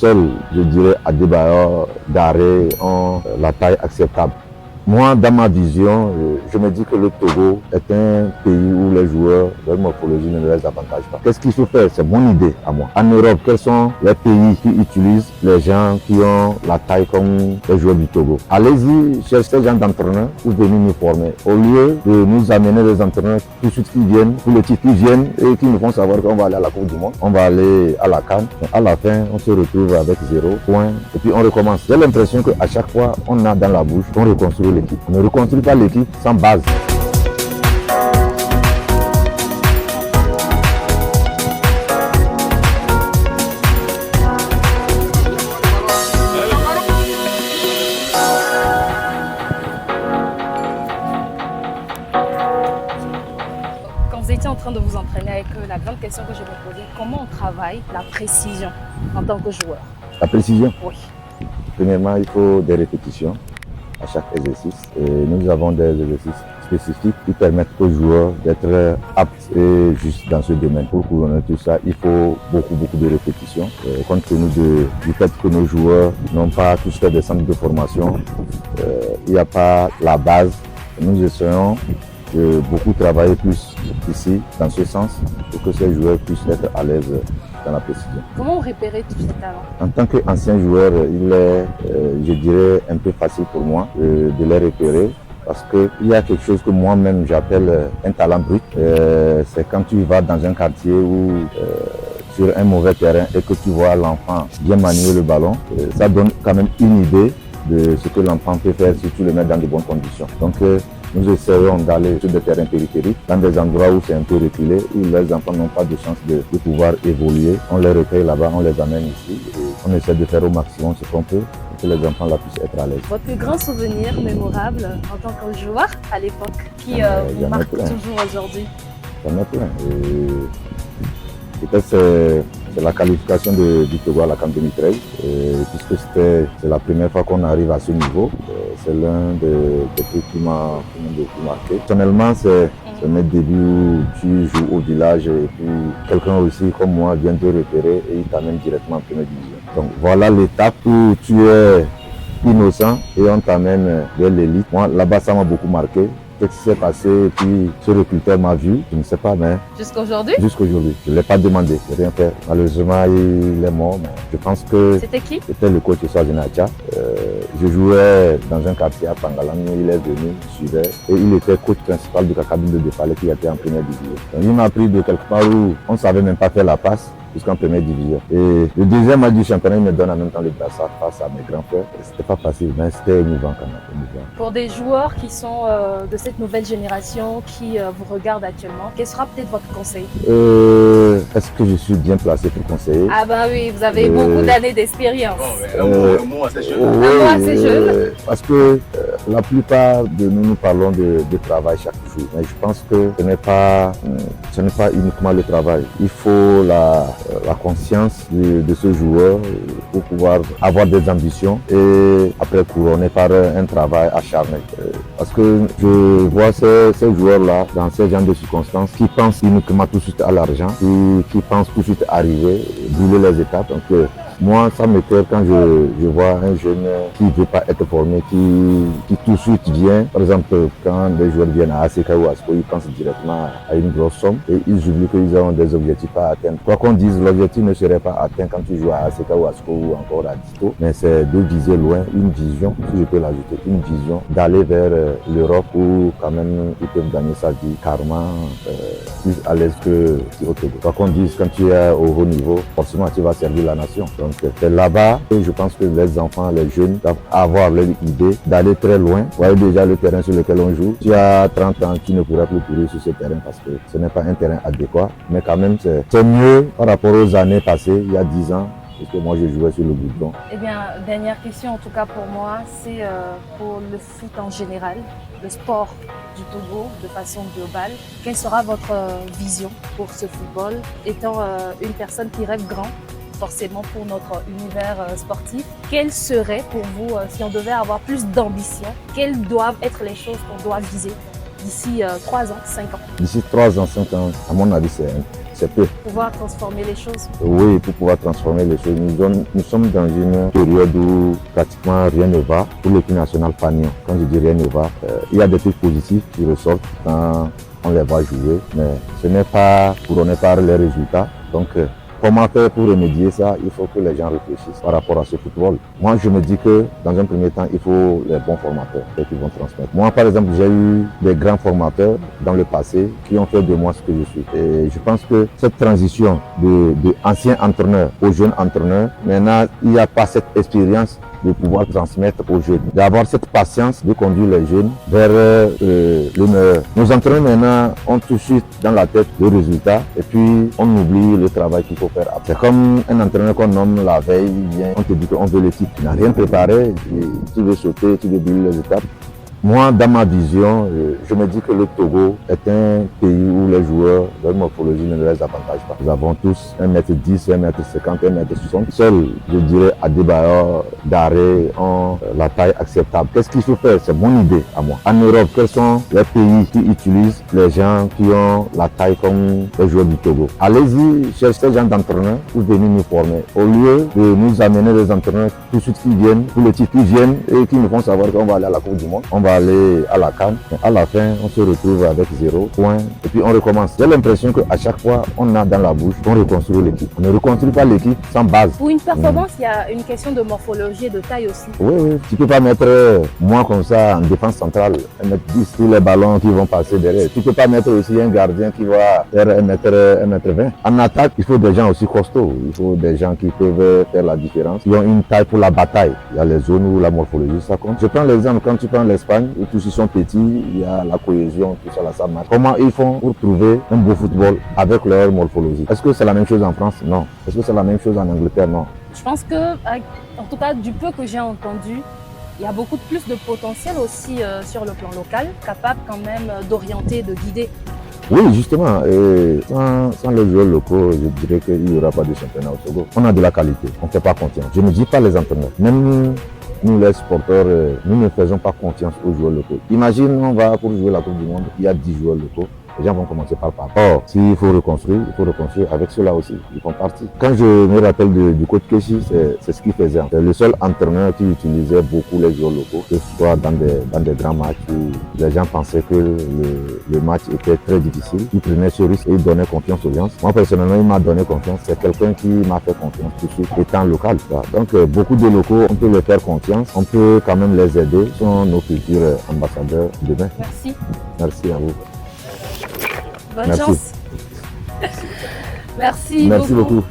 seuls, je dirais, à Adebayor, Daré ont la taille acceptable. Moi, dans ma vision, je me dis que le Togo est un pays où les joueurs, leur morphologie ne les avantage pas. Qu'est-ce qu'il faut faire? C'est mon idée à moi. En Europe, quels sont les pays qui utilisent les gens qui ont la taille comme les joueurs du Togo? Allez-y, cherchez ces gens d'entraîneurs pour venir nous former. Au lieu de nous amener des entraîneurs tout de suite qui viennent, pour le titre qui viennent et qui nous font savoir qu'on va aller à la Coupe du Monde, on va aller à la CAN. À la fin, on se retrouve avec 0 points et puis on recommence. J'ai l'impression qu'à chaque fois, on a dans la bouche, on reconstruit l'équipe. On ne reconstruit pas l'équipe sans base. Quand vous étiez en train de vous entraîner avec eux, la grande question que je me posais, comment on travaille la précision en tant que joueur? La précision? Oui. Premièrement, il faut des répétitions à chaque exercice. Et nous avons des exercices spécifiques qui permettent aux joueurs d'être aptes et justes dans ce domaine. Pour couronner tout ça, il faut beaucoup de répétitions. Compte tenu du fait que nos joueurs n'ont pas tous fait des centres de formation, il n'y a pas la base. Nous essayons de beaucoup travailler plus ici, dans ce sens, pour que ces joueurs puissent être à l'aise dans la précision. Comment repérer tous ces talents? En tant qu'ancien joueur, il est, je dirais, un peu facile pour moi de les repérer parce qu'il y a quelque chose que moi-même j'appelle un talent brut. C'est quand tu vas dans un quartier où sur un mauvais terrain et que tu vois l'enfant bien manier le ballon, ça donne quand même une idée de ce que l'enfant peut faire si tu le mets dans de bonnes conditions. Donc, nous essayons d'aller sur des terrains périphériques, dans des endroits où c'est un peu reculé, où les enfants n'ont pas de chance de pouvoir évoluer. On les recueille là-bas, on les amène ici et on essaie de faire au maximum ce qu'on peut pour que les enfants là puissent être à l'aise. Votre plus grand souvenir mémorable en tant que joueur à l'époque qui vous marque toujours aujourd'hui? J'en ai plein. Peut-être c'est la qualification du Togo à la CAN 2013, puisque c'est la première fois qu'on arrive à ce niveau. C'est l'un des trucs qui m'a beaucoup marqué. Personnellement, c'est mes débuts où tu joues au village et puis quelqu'un aussi comme moi vient te repérer et il t'amène directement en première division. Donc voilà l'étape où tu es innocent et on t'amène vers l'élite. Moi, là-bas, ça m'a beaucoup marqué. Qu'est-ce qui s'est passé et puis ce recruteur m'a vu, je ne sais pas, mais... Jusqu'à aujourd'hui? Jusqu'à aujourd'hui. Je ne l'ai pas demandé, je n'ai rien fait. Malheureusement, il est mort, mais je pense que... C'était qui? C'était le coach Soazinacha. Je jouais dans un quartier à Pangalang, il est venu, il suivait, et il était coach principal du Kakabine de Depalé qui était en première division. Donc, il m'a pris de quelque part où on ne savait même pas faire la passe jusqu'en première division. Et le deuxième match du championnat, il me donne en même temps le brassard face à mes grands frères. C'était pas facile, mais c'était émouvant quand même. Pour des joueurs qui sont de cette nouvelle génération, qui vous regardent actuellement, quel sera peut-être votre conseil? Est-ce que je suis bien placé pour conseiller? Ah bah oui, vous avez beaucoup d'années d'expérience. Un mot assez jeune. Un mot assez jeune. Parce que la plupart de nous parlons de travail chaque jour. Mais je pense que ce n'est pas uniquement le travail. Il faut la conscience de ce joueur pour pouvoir avoir des ambitions et après couronner par un travail acharné. Parce que je vois ces joueurs-là dans ces genres de circonstances qui pensent uniquement tout de suite à l'argent, qui pensent tout de suite arriver, brûler les étapes. Donc, moi, ça m'écoeure quand je vois un jeune qui ne veut pas être formé, qui tout de suite vient. Par exemple, quand des joueurs viennent à ACK ou à ASCO, ils pensent directement à une grosse somme et ils oublient qu'ils ont des objectifs à atteindre. Quoi qu'on dise, l'objectif ne serait pas atteint quand tu joues à ACK ou à ASCO ou encore à Disco, mais c'est de viser loin, une vision, si je peux l'ajouter, une vision d'aller vers l'Europe où quand même ils peuvent gagner sa vie carrément plus à l'aise que au Togo. Quoi qu'on dise, quand tu es au haut niveau, forcément tu vas servir la nation. Donc c'est là-bas que je pense que les enfants, les jeunes doivent avoir leur idée d'aller très loin. Vous voyez déjà le terrain sur lequel on joue. Tu as 30 ans, tu ne pourras plus courir sur ce terrain parce que ce n'est pas un terrain adéquat. Mais quand même, c'est mieux par rapport aux années passées, il y a 10 ans. Parce que moi, je jouais sur le goudron. Eh bien, dernière question, en tout cas pour moi, c'est pour le foot en général, le sport du Togo de façon globale. Quelle sera votre vision pour ce football, étant une personne qui rêve grand, forcément pour notre univers sportif? Quelles seraient pour vous, si on devait avoir plus d'ambition, quelles doivent être les choses qu'on doit viser d'ici 3 ans, 5 ans? D'ici 3 ans, 5 ans, à mon avis, c'est peu. Pouvoir transformer les choses. Oui, pour pouvoir transformer les choses. Nous sommes dans une période où pratiquement rien ne va pour l'équipe nationale Fanion. Quand je dis rien ne va, il y a des trucs positifs qui ressortent quand on les va jouer, mais ce n'est pas couronné par les résultats. Donc, comment faire pour remédier ça? Il faut que les gens réfléchissent par rapport à ce football. Moi, je me dis que dans un premier temps, il faut les bons formateurs qui vont transmettre. Moi, par exemple, j'ai eu des grands formateurs dans le passé qui ont fait de moi ce que je suis. Et je pense que cette transition de anciens entraîneurs aux jeunes entraîneurs, maintenant, il n'y a pas cette expérience de pouvoir transmettre aux jeunes, d'avoir cette patience de conduire les jeunes vers le meilleur. Nos entraîneurs maintenant ont tout de suite dans la tête le résultat et puis on oublie le travail qu'il faut faire après. C'est comme un entraîneur qu'on nomme la veille, il vient, on te dit qu'on veut l'équipe. Tu n'as rien préparé, tu veux sauter, tu veux brûler les étapes. Moi, dans ma vision, je me dis que le Togo est un pays où les joueurs, leur morphologie ne les avantage pas. Nous avons tous 1m10, 1m50, 1m60. Seuls, je dirais, Adebayor, Daré ont la taille acceptable. Qu'est-ce qu'il faut faire? C'est mon idée à moi. En Europe, quels sont les pays qui utilisent les gens qui ont la taille comme les joueurs du Togo? Allez-y, cherchez ces gens d'entraîneurs pour venir nous former. Au lieu de nous amener des entraîneurs tout de suite qui viennent, pour les titres qui viennent et qui nous font savoir qu'on va aller à la Coupe du Monde, on va aller à la CAN. À la fin, on se retrouve avec 0 point et puis on recommence. J'ai l'impression qu'à chaque fois, on a dans la bouche qu'on reconstruit l'équipe. On ne reconstruit pas l'équipe sans base. Pour une performance, il y a une question de morphologie et de taille aussi. Oui, oui. Tu ne peux pas mettre moi comme ça en défense centrale, 1m10 sur les ballons qui vont passer derrière. Tu ne peux pas mettre aussi un gardien qui va faire 1m20. En attaque, il faut des gens aussi costauds. Il faut des gens qui peuvent faire la différence. Ils ont une taille pour la bataille. Il y a les zones où la morphologie, ça compte. Je prends l'exemple, quand tu prends l'Espagne, où tous ils sont petits, il y a la cohésion, tout ça, là, ça marche. Comment ils font pour trouver un beau football avec leur morphologie? Est-ce que c'est la même chose en France? Non. Est-ce que c'est la même chose en Angleterre? Non. Je pense que, en tout cas, du peu que j'ai entendu, il y a beaucoup plus de potentiel aussi sur le plan local, capable quand même d'orienter, de guider. Oui, justement, et sans les joueurs locaux, je dirais qu'il n'y aura pas de championnat au Togo. On a de la qualité, on ne fait pas confiance. Je ne dis pas les entraîneurs. Même nous, les supporters, nous ne faisons pas confiance aux joueurs locaux. Imagine, on va pour jouer la Coupe du Monde, il y a 10 joueurs locaux. Les gens vont commencer par part. Or, s'il faut reconstruire, il faut reconstruire avec ceux-là aussi. Ils font partie. Quand je me rappelle du coach Keshi, c'est ce qu'il faisait. C'est le seul entraîneur qui utilisait beaucoup les joueurs locaux, que ce soit dans des grands matchs où les gens pensaient que le match était très difficile. Il prenait ce risque et il donnait confiance aux gens. Moi, personnellement, il m'a donné confiance. C'est quelqu'un qui m'a fait confiance tout de suite, étant local. Donc, beaucoup de locaux, on peut leur faire confiance. On peut quand même les aider. Ce sont nos futurs ambassadeurs demain. Merci. Merci à vous. Bonne Merci. chance. Merci beaucoup.